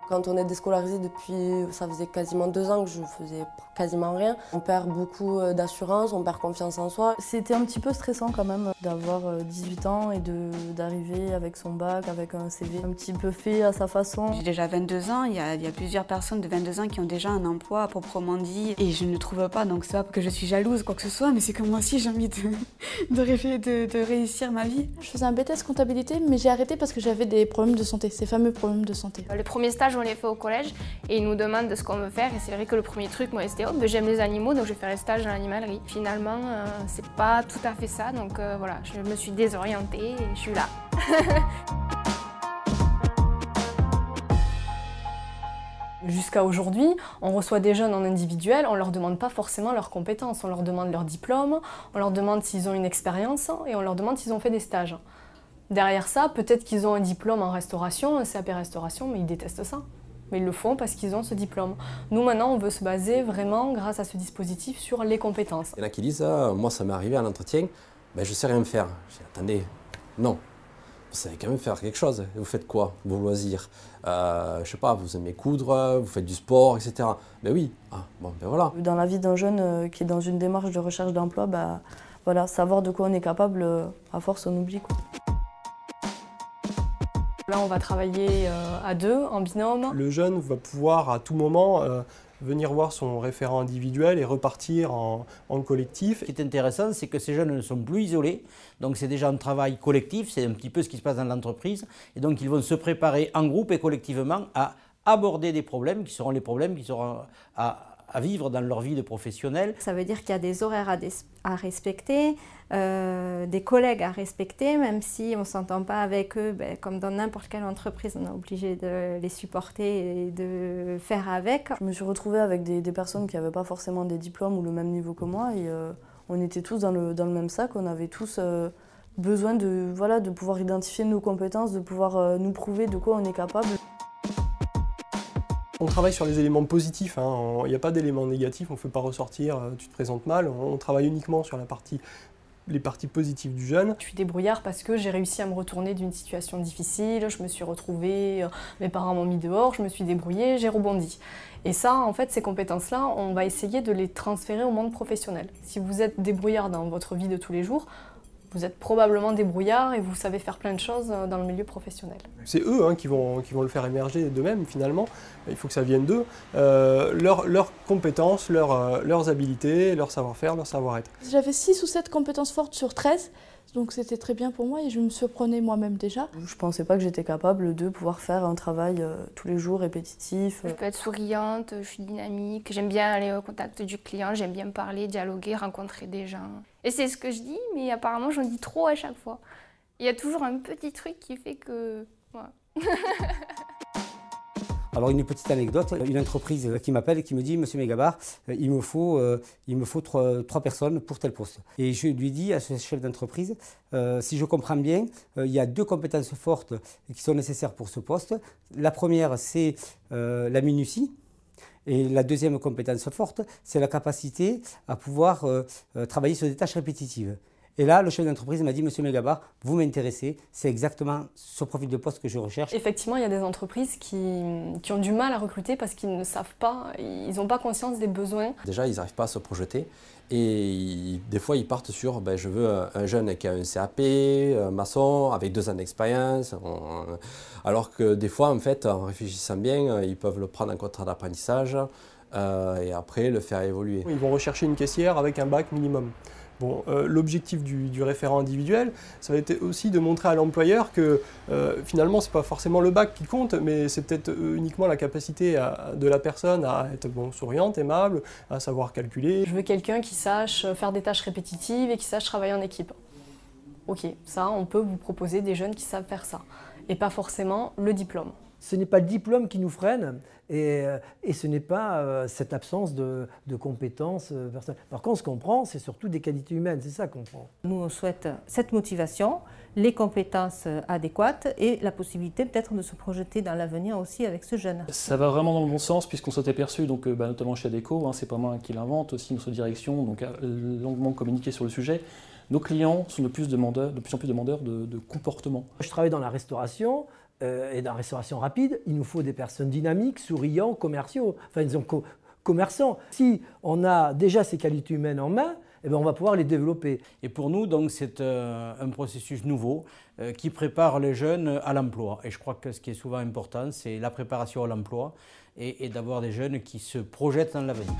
Quand on est déscolarisé depuis, ça faisait quasiment 2 ans que je faisais quasiment rien. On perd beaucoup d'assurance, on perd confiance en soi. C'était un petit peu stressant quand même d'avoir 18 ans et d'arriver avec son bac, avec un CV un petit peu fait à sa façon. J'ai déjà 22 ans, il y a plusieurs personnes de 22 ans qui ont déjà un emploi à proprement dit et je ne trouve pas, donc c'est pas que je suis jalouse quoi que ce soit, mais c'est que moi aussi j'ai envie de réussir ma vie. Je faisais un BTS comptabilité, mais j'ai arrêté parce que j'avais des problèmes de santé, ces fameux problèmes de santé. Le premier stage, on les fait au collège et ils nous demandent de ce qu'on veut faire. Et c'est vrai que le premier truc, moi, c'était j'aime les animaux, donc je vais faire les stages dans l'animalerie. Finalement, c'est pas tout à fait ça, donc voilà, je me suis désorientée et je suis là. Jusqu'à aujourd'hui, on reçoit des jeunes en individuel, on ne leur demande pas forcément leurs compétences, on leur demande leur diplôme, on leur demande s'ils ont une expérience et on leur demande s'ils ont fait des stages. Derrière ça, peut-être qu'ils ont un diplôme en restauration, un CAP restauration, mais ils détestent ça. Mais ils le font parce qu'ils ont ce diplôme. Nous, maintenant, on veut se baser vraiment, grâce à ce dispositif, sur les compétences. Il y en a qui disent moi, ça m'est arrivé à l'entretien, ben, je ne sais rien faire. Je dis, attendez, non, vous savez quand même faire quelque chose. Vous faites quoi, vos loisirs? Je sais pas, vous aimez coudre, vous faites du sport, etc. Ben oui, bon, ben voilà. Dans la vie d'un jeune qui est dans une démarche de recherche d'emploi, bah, voilà, savoir de quoi on est capable, à force, on oublie, quoi. Là, on va travailler à deux, en binôme. Le jeune va pouvoir à tout moment venir voir son référent individuel et repartir en collectif. Ce qui est intéressant, c'est que ces jeunes ne sont plus isolés. Donc c'est déjà un travail collectif, c'est un petit peu ce qui se passe dans l'entreprise. Et donc ils vont se préparer en groupe et collectivement à aborder des problèmes qui seront les problèmes qui seront à vivre dans leur vie de professionnel. Ça veut dire qu'il y a des horaires à respecter, des collègues à respecter, même si on ne s'entend pas avec eux, comme dans n'importe quelle entreprise, on est obligé de les supporter et de faire avec. Je me suis retrouvée avec des personnes qui n'avaient pas forcément des diplômes ou le même niveau que moi et on était tous dans le même sac, on avait tous besoin de pouvoir identifier nos compétences, de pouvoir nous prouver de quoi on est capable. On travaille sur les éléments positifs, hein. Il n'y a pas d'éléments négatifs, on ne fait pas ressortir tu te présentes mal, on travaille uniquement sur les parties positives du jeune. Je suis débrouillard parce que j'ai réussi à me retourner d'une situation difficile, je me suis retrouvée, mes parents m'ont mis dehors, je me suis débrouillée, j'ai rebondi. Et ça, en fait, ces compétences-là, on va essayer de les transférer au monde professionnel. Si vous êtes débrouillard dans votre vie de tous les jours, vous êtes probablement débrouillard et vous savez faire plein de choses dans le milieu professionnel. C'est eux qui vont le faire émerger d'eux-mêmes finalement, il faut que ça vienne d'eux. Leurs compétences, leurs habiletés, leur savoir-faire, leur savoir-être. J'avais 6 ou 7 compétences fortes sur 13, donc c'était très bien pour moi et je me surprenais moi-même déjà. Je ne pensais pas que j'étais capable de pouvoir faire un travail tous les jours répétitif. Je peux être souriante, je suis dynamique, j'aime bien aller au contact du client, j'aime bien parler, dialoguer, rencontrer des gens. Et c'est ce que je dis, mais apparemment j'en dis trop à chaque fois. Il y a toujours un petit truc qui fait que... Voilà. Alors une petite anecdote, une entreprise qui m'appelle et qui me dit « Monsieur Megabar, il me faut 3 personnes pour tel poste ». Et je lui dis à ce chef d'entreprise, si je comprends bien, il y a 2 compétences fortes qui sont nécessaires pour ce poste. La première, c'est la minutie. Et la deuxième compétence forte, c'est la capacité à pouvoir travailler sur des tâches répétitives. Et là, le chef d'entreprise m'a dit « Monsieur Megabar, vous m'intéressez, c'est exactement ce profil de poste que je recherche ». Effectivement, il y a des entreprises qui ont du mal à recruter parce qu'ils ne savent pas, ils n'ont pas conscience des besoins. Déjà, ils n'arrivent pas à se projeter et des fois, ils partent sur je veux un jeune qui a un CAP, un maçon, avec 2 ans d'expérience. Alors que des fois, en fait, en réfléchissant bien, ils peuvent le prendre en contrat d'apprentissage et après le faire évoluer. Ils vont rechercher une caissière avec un bac minimum. Bon, l'objectif du référent individuel, ça va être aussi de montrer à l'employeur que finalement, ce n'est pas forcément le bac qui compte, mais c'est peut-être uniquement la capacité de la personne à être souriante, aimable, à savoir calculer. Je veux quelqu'un qui sache faire des tâches répétitives et qui sache travailler en équipe. Ok, ça, on peut vous proposer des jeunes qui savent faire ça, et pas forcément le diplôme. Ce n'est pas le diplôme qui nous freine et ce n'est pas cette absence de compétences personnelles. Par contre, ce qu'on prend, c'est surtout des qualités humaines, c'est ça qu'on prend. Nous, on souhaite cette motivation, les compétences adéquates et la possibilité peut-être de se projeter dans l'avenir aussi avec ce jeune. Ça va vraiment dans le bon sens puisqu'on s'est aperçu, donc, notamment chez Adecco, c'est pas moi qui l'invente, aussi notre direction donc, a longuement communiqué sur le sujet. Nos clients sont de plus en plus demandeurs de comportement. Je travaille dans la restauration, et dans la restauration rapide, il nous faut des personnes dynamiques, souriants, commerciaux, enfin disons commerçants. Si on a déjà ces qualités humaines en main, eh bien, on va pouvoir les développer. Et pour nous, donc, c'est un processus nouveau qui prépare les jeunes à l'emploi. Et je crois que ce qui est souvent important, c'est la préparation à l'emploi et d'avoir des jeunes qui se projettent dans l'avenir.